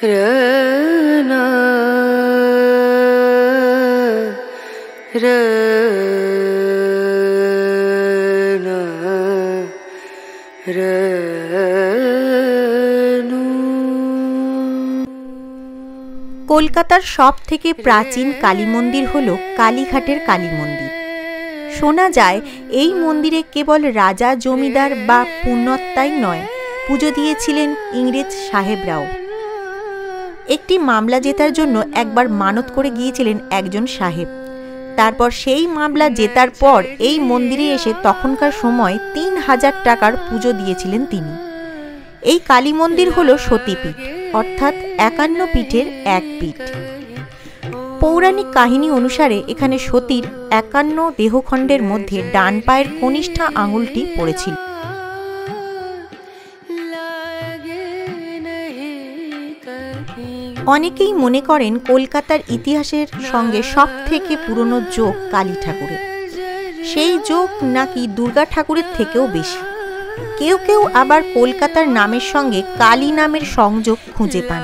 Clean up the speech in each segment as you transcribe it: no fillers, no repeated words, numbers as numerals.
रना रना रनु। কলকাতার সবথেকে প্রাচীন কালী মন্দির হল কালীঘাটের কালী মন্দির। শোনা যায় এই মন্দিরে কেবল রাজা জমিদার বা পুণ্যাত্মাই নয়, পুজো দিয়েছিলেন ইংরেজ সাহেবরাও। একটি মামলা জেতার জন্য একবার মানত করে গিয়েছিলেন একজন সাহেব। তারপর সেই মামলা জেতার পর এই মন্দিরে এসে তখনকার সময় ৩,০০০ টাকার পুজো দিয়েছিলেন তিনি। এই কালী মন্দির হল সতীপীঠ, অর্থাৎ ৫১ পীঠের এক পীঠ। পৌরাণিক কাহিনী অনুসারে এখানে সতীর ৫১ দেহখণ্ডের মধ্যে ডান পায়ের কনিষ্ঠা আঙুলটি পড়েছিল। অনেকেই মনে করেন কলকাতার ইতিহাসের সঙ্গে সবথেকে পুরনো যোগ কালী ঠাকুরের। সেই যোগ নাকি দুর্গা ঠাকুরের থেকেও বেশি। কেউ কেউ আবার কলকাতার নামের সঙ্গে কালী নামের সংযোগ খুঁজে পান।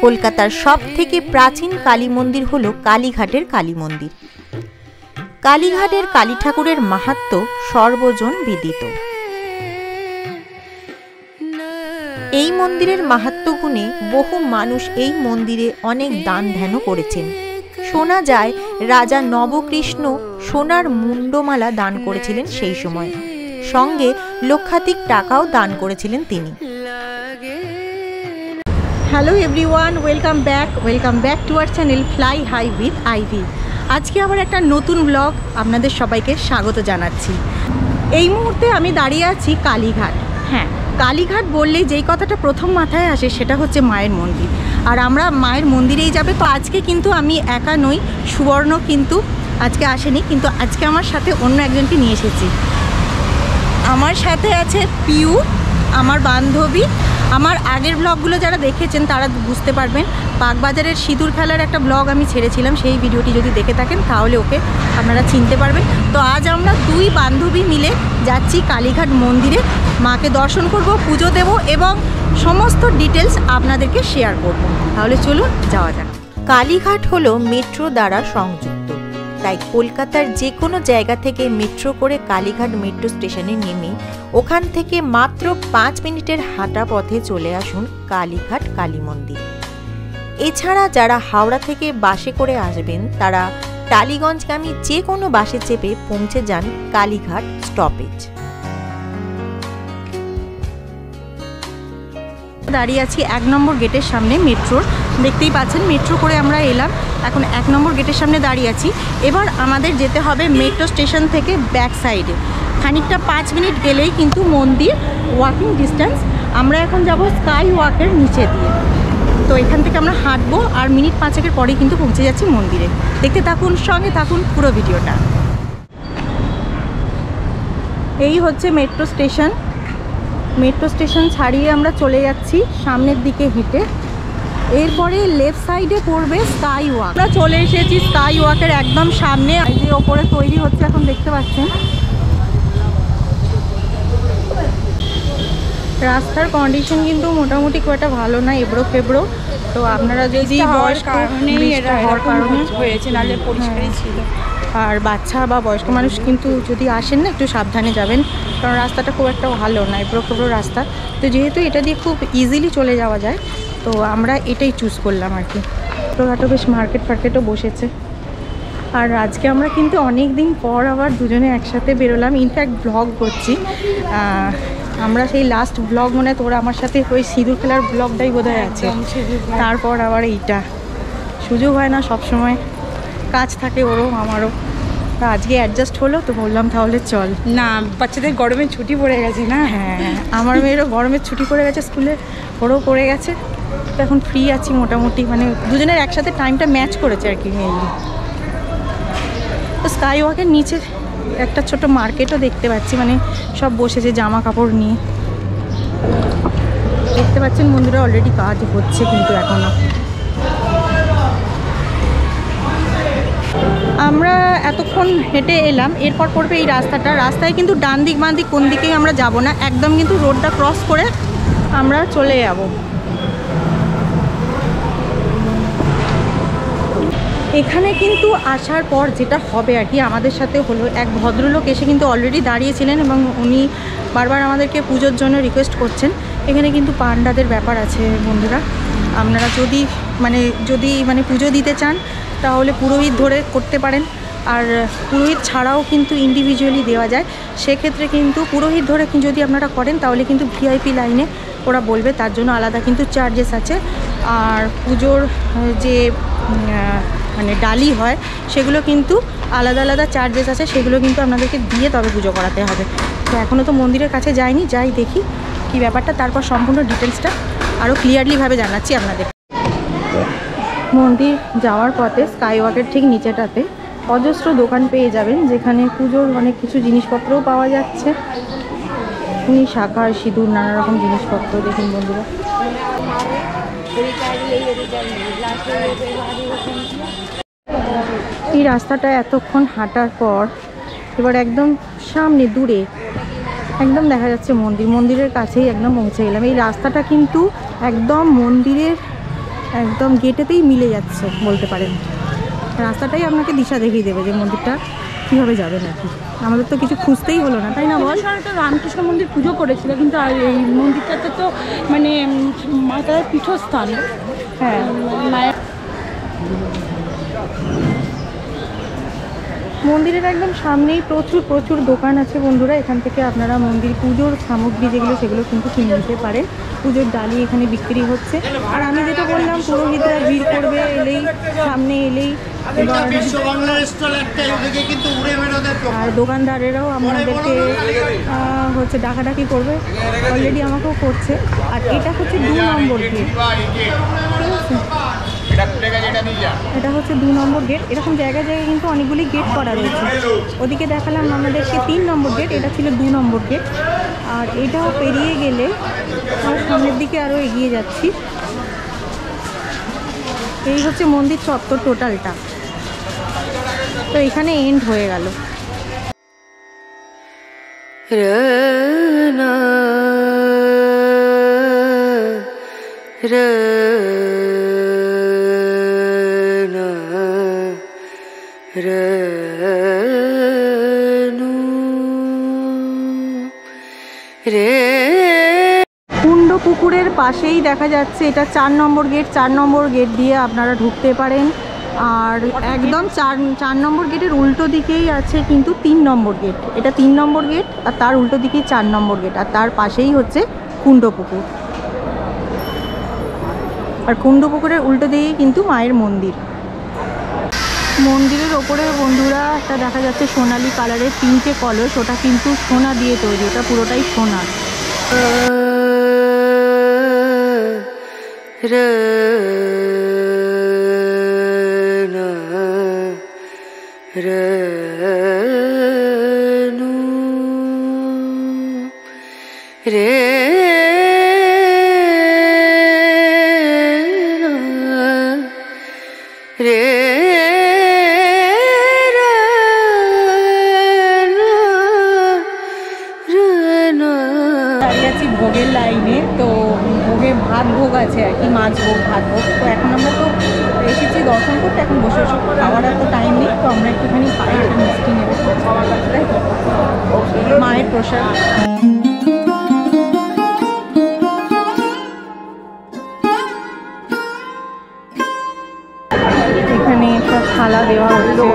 কলকাতার সবথেকে প্রাচীন কালী মন্দির হল কালীঘাটের কালী মন্দির। কালীঘাটের কালী ঠাকুরের মাহাত্ম্য সর্বজন বিদিত। এই মন্দিরের মাহাত্ম্য গুণে বহু মানুষ এই মন্দিরে অনেক দান ধ্যানও করেছেন। শোনা যায় রাজা নবকৃষ্ণ সোনার মুন্ডমালা দান করেছিলেন সেই সময়, সঙ্গে লক্ষাধিক টাকাও দান করেছিলেন তিনি। Hello everyone, welcome back to our channel fly high with Ivy. আজকে আবার একটা নতুন ব্লগ আপনাদের সবাইকে স্বাগত জানাচ্ছি। এই মুহূর্তে আমি দাঁড়িয়ে আছি কালীঘাট। হ্যাঁ, কালীঘাট বললেই যেই কথাটা প্রথম মাথায় আসে সেটা হচ্ছে মায়ের মন্দির, আর আমরা মায়ের মন্দিরেই যাবে। তো আজকে কিন্তু আমি একা নই, সুবর্ণ কিন্তু আজকে আসেনি, কিন্তু আজকে আমার সাথে অন্য একজনকে নিয়ে এসেছি। আমার সাথে আছে পিউ, আমার বান্ধবী। আমার আগের ব্লগগুলো যারা দেখেছেন তারা বুঝতে পারবেন, বাগবাজারের সিঁদুর খেলার একটা ব্লগ আমি ছেড়েছিলাম, সেই ভিডিওটি যদি দেখে থাকেন তাহলে ওকে আপনারা চিনতে পারবেন। তো আজ আমরা দুই বান্ধবী মিলে যাচ্ছি কালীঘাট মন্দিরে, মাকে দর্শন করব, পুজো দেব এবং সমস্ত ডিটেলস আপনাদেরকে শেয়ার করব। তাহলে চলুন যাওয়া যাক। কালীঘাট হলো মেট্রো দ্বারা সংযুক্ত, তাই কলকাতার যে কোনো জায়গা থেকে মেট্রো করে কালীঘাট মেট্রো স্টেশনে নেমে ওখান থেকে মাত্র ৫ মিনিটের হাঁটা পথে চলে আসুন কালীঘাট কালী মন্দির। এছাড়া যারা হাওড়া থেকে বাসে করে আসবেন তারা টালিগঞ্জগামী যে কোনো বাসে চেপে পৌঁছে যান কালীঘাট স্টপেজ। দাঁড়িয়ে আছি ১ নম্বর গেটের সামনে মেট্রোর, দেখতেই পাচ্ছেন মেট্রো করে আমরা এলাম, এখন ১ নম্বর গেটের সামনে দাঁড়িয়ে আছি। এবার আমাদের যেতে হবে মেট্রো স্টেশন থেকে ব্যাক সাইডে, খানিকটা ৫ মিনিট গেলেই কিন্তু মন্দির, ওয়াকিং ডিস্টেন্স। আমরা এখন যাব স্কাই ওয়াকের নিচে দিয়ে। তো এখান থেকে আমরা হাঁটবো আর মিনিট ৫-এর পরেই কিন্তু পৌঁছে যাচ্ছি মন্দিরে। দেখতে থাকুন, সঙ্গে থাকুন পুরো ভিডিওটা। এই হচ্ছে মেট্রো স্টেশন। মেট্রো স্টেশন ছাড়িয়ে আমরা চলে যাচ্ছি সামনের দিকে হেঁটে। এরপরে লেফট সাইডে পড়বে স্কাই ওয়াক। আমরা চলে এসেছি স্কাই ওয়াকের একদম সামনে, যে ওপরে তৈরি হচ্ছে এখন দেখতে পাচ্ছেন। রাস্তার কন্ডিশন কিন্তু মোটামুটি খুব একটা ভালো না, এবড়ো খেবড়ো। তো আপনারা যদি বয়স্ক হয়েছে, নাহলে পরিষ্কারই ছিল। আর বাচ্চা বা বয়স্ক মানুষ কিন্তু যদি আসেন না, একটু সাবধানে যাবেন, কারণ রাস্তাটা খুব একটা ভালো না, এবড়ো খেবড়ো রাস্তা। তো যেহেতু এটা দিয়ে খুব ইজিলি চলে যাওয়া যায়, তো আমরা এটাই চুজ করলাম আর কি। ছোটোখাটো বেশ ফার্কেটও বসেছে। আর আজকে আমরা কিন্তু অনেক দিন পর আবার দুজনে একসাথে বেরোলাম, ইনফ্যাক্ট ব্লগ করছি। আমরা সেই লাস্ট ব্লগ মনে হয় তোরা আমার সাথে ওই সিঁদুর খেলার ব্লগটাই বোধহয় আছে, তারপর আবার এইটা। সুযোগ হয় না সবসময়, কাজ থাকে ওরও আমারও। তা আজকে অ্যাডজাস্ট হলো, তো বললাম তাহলে চল। না, বাচ্চাদের গরমের ছুটি পড়ে গেছে না? হ্যাঁ, আমার মেয়েরও গরমের ছুটি পড়ে গেছে, স্কুলে ওরও পড়ে গেছে। তো এখন ফ্রি আছি মোটামুটি, মানে দুজনের একসাথে টাইমটা ম্যাচ করেছে আর কি মেনলি। তো স্কাই ওয়াকের নিচে একটা ছোট মার্কেটও দেখতে পাচ্ছি, মানে সব বসেছে জামা কাপড় নিয়ে। দেখতে পাচ্ছেন মন্দিরে অলরেডি কাজ হচ্ছে কিন্তু এখনও। আমরা এতক্ষণ হেঁটে এলাম, এরপর পড়বে এই রাস্তাটা। রাস্তায় কিন্তু ডান দিক বাঁ দিক কোন দিকেই আমরা যাব না, একদম কিন্তু রোডটা ক্রস করে আমরা চলে যাব। এখানে কিন্তু আসার পর যেটা হবে আর কি আমাদের সাথে হলো, এক ভদ্রলোক এসে কিন্তু অলরেডি দাঁড়িয়েছিলেন এবং উনি বারবার আমাদেরকে পুজোর জন্য রিকোয়েস্ট করছেন। এখানে কিন্তু পান্ডাদের ব্যাপার আছে বন্ধুরা, আপনারা যদি পুজো দিতে চান তাহলে পুরোহিত ধরে করতে পারেন, আর পুরোহিত ছাড়াও কিন্তু ইন্ডিভিজুয়ালি দেওয়া যায়। সেক্ষেত্রে কিন্তু পুরোহিত ধরে যদি আপনারা করেন তাহলে কিন্তু ভিআইপি লাইনে ওরা বলবে, তার জন্য আলাদা কিন্তু চার্জেস আছে। আর পুজোর যে ডালি হয় সেগুলো কিন্তু আলাদা আলাদা চার্জেস আছে, সেগুলো কিন্তু আপনাদেরকে দিয়ে তবে পুজো করাতে হবে। তো এখনও তো মন্দিরের কাছে যাইনি, যাই দেখি কি ব্যাপারটা, তারপর সম্পূর্ণ ডিটেলসটা আরও ক্লিয়ারলিভাবে জানাচ্ছি আপনাদের। মন্দির যাওয়ার পথে স্কাইওয়াকের ঠিক নিচেটাতে অজস্র দোকান পেয়ে যাবেন, যেখানে পুজোর অনেক কিছু জিনিসপত্রও পাওয়া যাচ্ছে। শাঁখা, সিঁদুর, নানা রকম জিনিসপত্র দেখুন বন্ধুরা। এই রাস্তাটা এতক্ষণ হাঁটার পর এবার একদম সামনে দূরে একদম দেখা যাচ্ছে মন্দিরের কাছেই একদম পৌঁছে গেলাম। এই রাস্তাটা কিন্তু একদম মন্দিরের একদম গেটেতেই মিলে যাচ্ছে বলতে পারেন। রাস্তাটাই আপনাকে দিশা দেখিয়ে দেবে যে মন্দিরটা কীভাবে যাবে নাকি। আমাদের তো কিছু খুঁজতেই হলো না, তাই না বল? রামকৃষ্ণ মন্দির পুজো করেছিল, কিন্তু আর এই মন্দিরটাতে তো মাতার পীঠস্থান। হ্যাঁ, মায়ের মন্দিরের একদম সামনেই প্রচুর দোকান আছে বন্ধুরা। এখান থেকে আপনারা মন্দির পুজোর সামগ্রী যেগুলো সেগুলো কিন্তু কিনে নিতে পারেন। পুজোর ডালি এখানে বিক্রি হচ্ছে। আর আমি যেটা বললাম, পুরোহিতরা ভিড় করবে সামনে এলেই, আর দোকানদারেরাও আমাদেরকে ডাকাডাকি করবে, অলরেডি আমাকেও করছে। আর এটা হচ্ছে 2 নম্বর গেট, এটা হচ্ছে 2 নম্বর গেট। এরকম জায়গায় কিন্তু অনেকগুলি গেট করা রয়েছে। ওদিকে দেখালাম আমাদেরকে 3 নম্বর গেট, এটা ছিল 2 নম্বর গেট। আর এটাও পেরিয়ে গেলে আর সামনের দিকে আরও এগিয়ে যাচ্ছি। এই হচ্ছে মন্দির চত্বর টোটালটা। তো এখানে এন্ড হয়ে গেল। কুণ্ডপুকুরের পাশেই দেখা যাচ্ছে এটা 4 নম্বর গেট। 4 নম্বর গেট দিয়ে আপনারা ঢুকতে পারেন। আর একদম 4 নম্বর গেটের উল্টো দিকেই আছে কিন্তু 3 নম্বর গেট। এটা 3 নম্বর গেট, আর তার উল্টো দিকেই 4 নম্বর গেট, আর তার পাশেই হচ্ছে কুণ্ডপুকুর। আর কুণ্ডপুকুরের উল্টো দিকেই কিন্তু মায়ের মন্দির। মন্দিরের ওপরে বন্ধুরা একটা দেখা যাচ্ছে সোনালি কালারের 3টে কলস, ওটা কিন্তু সোনা দিয়ে তৈরি, ওটা পুরোটাই সোনা। ভোগের লাইনে, তো ভোগে ভাত ভোগ আছে আর কি, মাছ ভোগ, ভাত ভোগ। তো এখন আমরা তো এসেছি দর্শন করতে, এখন বসে খাওয়ার এত টাইম নেই, তো আমরা একটুখানি পায়েস মিষ্টি নেবো মায়ের প্রসাদ। এখানে একটা থালা দেওয়া হচ্ছে।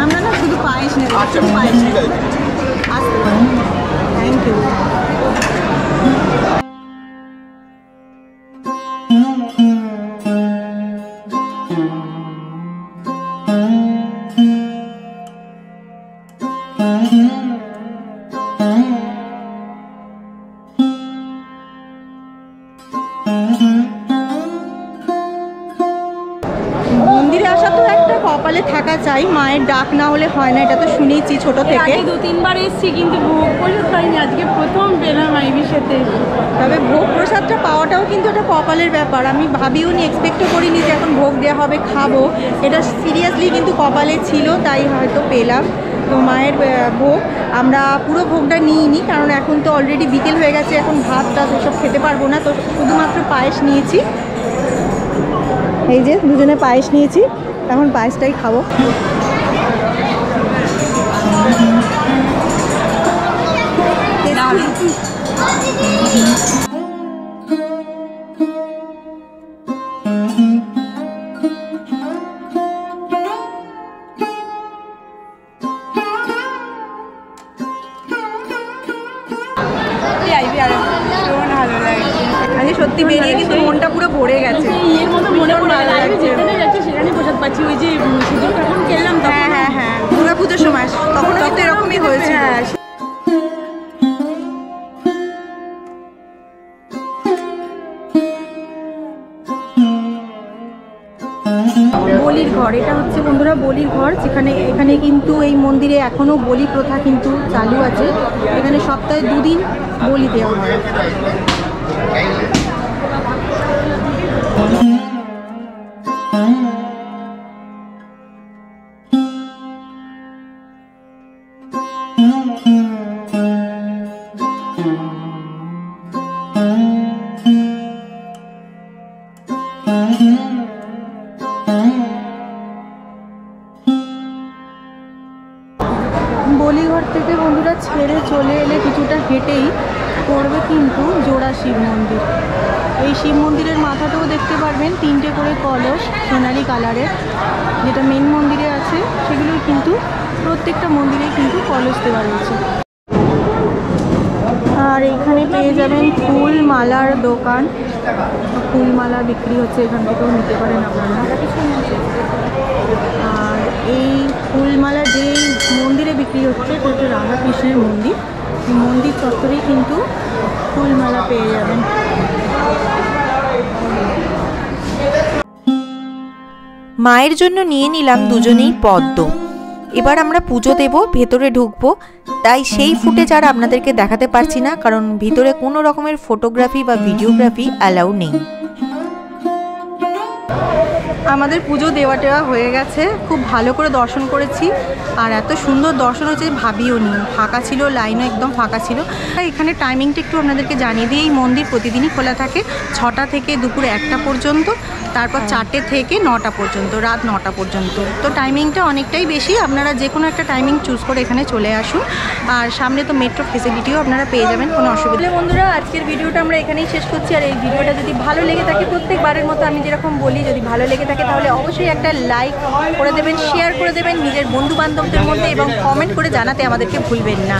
আমরা না শুধু পায়েস নেব, পায়েস আসতে পারেন। Thank you. কপালে থাকা চাই, মায়ের ডাক না হলে হয় না, এটা তো শুনেইছি ছোট থেকে। 2-3 বার এসেছি কিন্তু ভোগ প্রসাদ পাইনি, আজকে প্রথম পেলাম আইবির সাথে। তবে ভোগ প্রসাদটা পাওয়াটাও কিন্তু একটা কপালের ব্যাপার। আমি ভাবিও নি, এক্সপেক্টও করিনি যে এখন ভোগ দেওয়া হবে, খাবো। এটা সিরিয়াসলি কিন্তু কপালে ছিল, তাই হয়তো পেলাম। তো মায়ের ভোগ আমরা পুরো ভোগটা নিইনি, কারণ এখন তো অলরেডি বিকেল হয়ে গেছে, এখন ভাত টাত এসব খেতে পারবো না। তো শুধুমাত্র পায়েস নিয়েছি, এই যে দুজনে পায়েস নিয়েছি, এখন পায়েসটাই খাবো। আজকে সত্যি বেরিয়ে কিন্তু মনটা পুরো ভরে গেছে, এর মতো মনে পড়ে গেল আমি যেখানে যাচ্ছি সেখানে প্রসাদ পাচ্ছি। ওই যে সুযোগ যখন খেললাম তখন, হ্যাঁ হ্যাঁ হ্যাঁ, দুর্গা পুজোর সময় তখন কিন্তু এরকমই হয়েছে। হ্যাঁ, বলির ঘর, এটা হচ্ছে বন্ধুরা বলির ঘর, যেখানে এখানে কিন্তু এই মন্দিরে এখনও বলি প্রথা কিন্তু চালু আছে। এখানে সপ্তাহে 2 দিন বলি দেওয়া হয়। বলিঘর থেকে বন্ধুরা ছেড়ে চলে এলে কিছুটা হেঁটেই পড়বে কিন্তু জোড়া শিব মন্দির। এই শিব মন্দিরের মাথাটাও দেখতে পারবেন 3টে করে কলস সোনালি কালারের, যেটা মেন মন্দিরে আছে সেগুলোই কিন্তু প্রত্যেকটা মন্দিরে কিন্তু কলস দেওয়া রয়েছে। আর এখানে পেয়ে যাবেন ফুল মালার দোকান, ফুলমালা বিক্রি হচ্ছে, এখান থেকেও নিতে পারেন আপনারা। আর এই ফুলমালা যেই মন্দিরে বিক্রি হচ্ছে এটা হচ্ছে রাধাকৃষ্ণের মন্দির, এই মন্দির চত্বরেই কিন্তু ফুলমালা পেয়ে যাবেন। মায়ের জন্য নিয়ে নিলাম দুজনেই পদ্ম। এবার আমরা পুজো দেব, ভেতরে ঢুকবো, তাই সেই ফুটেজ আর আপনাদেরকে দেখাতে পারছি না, কারণ ভিতরে কোনো রকমের ফটোগ্রাফি বা ভিডিওগ্রাফি অ্যালাউ নেই। আমাদের পুজো দেওয়া টেওয়া হয়ে গেছে, খুব ভালো করে দর্শন করেছি, আর এত সুন্দর দর্শন হচ্ছে ভাবিও নি। ফাঁকা ছিল, লাইনও একদম ফাঁকা ছিল। এখানে টাইমিংটা একটু আপনাদেরকে জানিয়ে দিই, এই মন্দির প্রতিদিনই খোলা থাকে 6টা থেকে দুপুর 1টা পর্যন্ত, তারপর 4টে থেকে 9টা পর্যন্ত, রাত 9টা পর্যন্ত। তো টাইমিংটা অনেকটাই বেশি, আপনারা যে কোনো একটা টাইমিং চুজ করে এখানে চলে আসুন। আর সামনে তো মেট্রো ফেসিলিটিও আপনারা পেয়ে যাবেন, কোনো অসুবিধা নেই। বন্ধুরা, আজকের ভিডিওটা আমরা এখানেই শেষ করছি। আর এই ভিডিওটা যদি ভালো লেগে থাকে, প্রত্যেকবারের মতো আমি যেরকম বলি, যদি ভালো লেগে থাকে তাহলে অবশ্যই একটা লাইক করে দেবেন, শেয়ার করে দেবেন নিজের বন্ধু বান্ধবদের মধ্যে, এবং কমেন্ট করে জানাতে আমাদেরকে ভুলবেন না।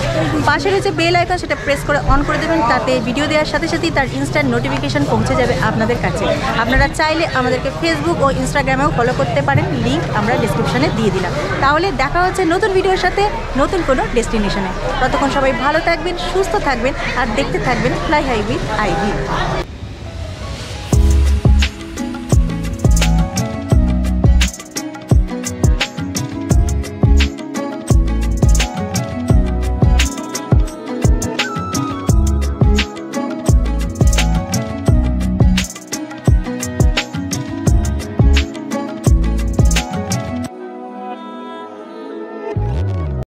পাশে রয়েছে বেল আইকন, সেটা প্রেস করে অন করে দেবেন, তাতে ভিডিও দেওয়ার সাথে সাথেই তার ইনস্ট্যান্ট নোটিফিকেশন পৌঁছে যাবে আপনাদের কাছে। আপনারা চাইলে আমাদেরকে ফেসবুক ও ইনস্টাগ্রামেও ফলো করতে পারেন, লিঙ্ক আমরা ডিসক্রিপশনে দিয়ে দিলাম। তাহলে দেখা হচ্ছে নতুন ভিডিওর সাথে, নতুন কোনো ডেস্টিনেশনে। ততক্ষণ সবাই ভালো থাকবেন, সুস্থ থাকবেন, আর দেখতে থাকবেন ফ্লাই হাই উইথ আইভি।